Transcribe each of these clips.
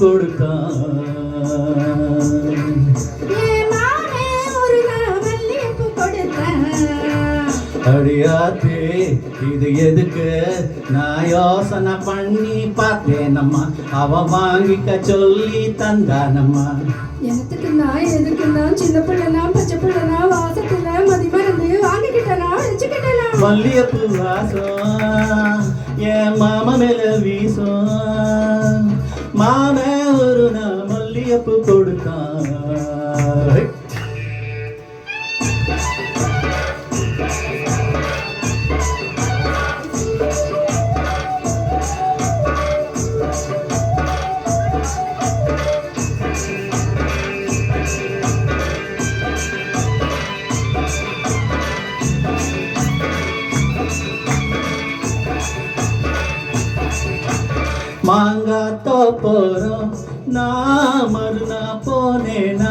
கொடுத்தான். அடியாத்தே இது எதுக்கு நான் யோசனை பண்ணி பார்த்தேனம்மா, அவ வாங்கிக்க சொல்லி தந்தானம்மா. எனத்துக்குன்னா எதுக்குன்னா சின்ன பிள்ளைனா பச்சை பிள்ளைனா வாசத்துல மதி மருந்து வாங்கிக்கிட்டனா வச்சுக்கிட்டனா. மல்லியப்பூ வாசம் என் மாமா மேல வீசும், மாமே ஒரு நான் மல்லியப்பூ கொடுத்தான். மாங்காய் தோப்போறோம் நான் மறுநா போனேனா,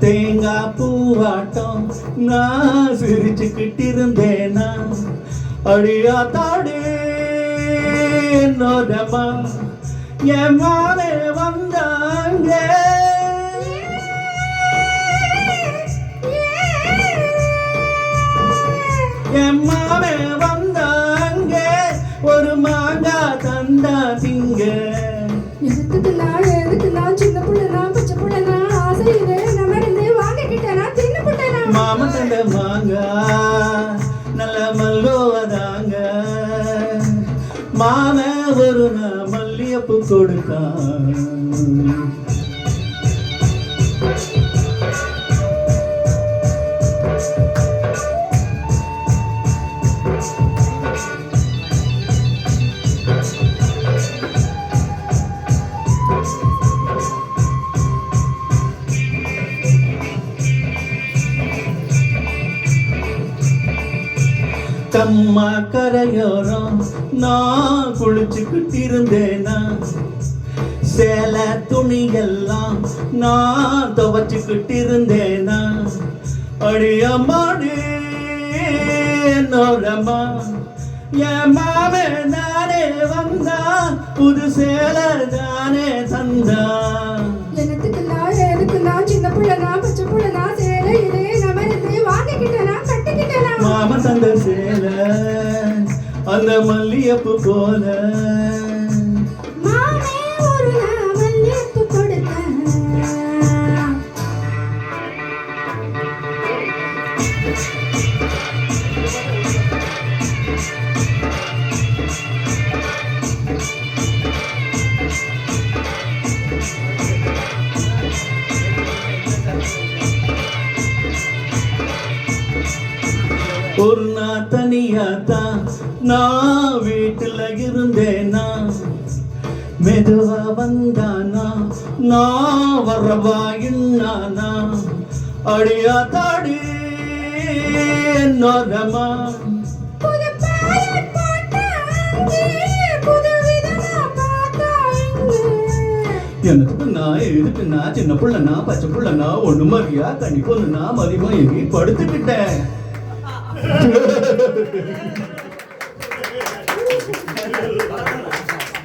தேங்காய் பூவாட்டம் நான் சிரிச்சுக்கிட்டு இருந்தேனா. அடியா தாடி என்னோடமா என் மாலே வந்தாங்க, என் மாலே வந்தாங்க ஒரு மாங்காய் தந்தா திங்க. எதுக்குன்னா சின்ன பிள்ளைனா பச்சை பிள்ளைனா ஆசையிலே நம்ம இருந்து வாங்கிக்கிட்டனா தின்னு புட்டனா. மாமா தந்த மாங்காய் நல்ல மல்லுவதாங்க, மாமே ஒரு நான் மல்லியப்பூ கொடுத்தான். கம்மா கரையோரம் நான் குளிச்சுக்கிட்டு இருந்தேனா, சேலை துணியெல்லாம் நான் துவச்சுக்கிட்டு இருந்தேனா. அடியம்மாடி என்னோடம்மா என் மாவே நானே வந்தா, புது சேலை தானே தந்தா. எதுக்குன்னா சின்ன பிள்ளைனா பச்சை பிள்ளைனா சேலையிலே நம்ம இருந்து வாங்கிக்கிட்டனா கட்டிக்கிட்டனா. மாமா தந்த சேலை அந்த மல்லியப்பூ போல, மாமே ஒரு மல்லியப்பூ கொடுத்தான். ஒரு நாள் தனியாத்தான் நான் வீட்டுல இருந்தேனா, மெதுவா வந்தானா நான் வரவா இன்னானா. அடியா தாடி என்னோடமா எதுக்குன்னா சின்ன புள்ளனா பச்சை புள்ளனா ஒண்ணு மாதிரியா கண்ணி பொண்ணுனா மதியமா எங்கி படுத்துக்கிட்டேன்.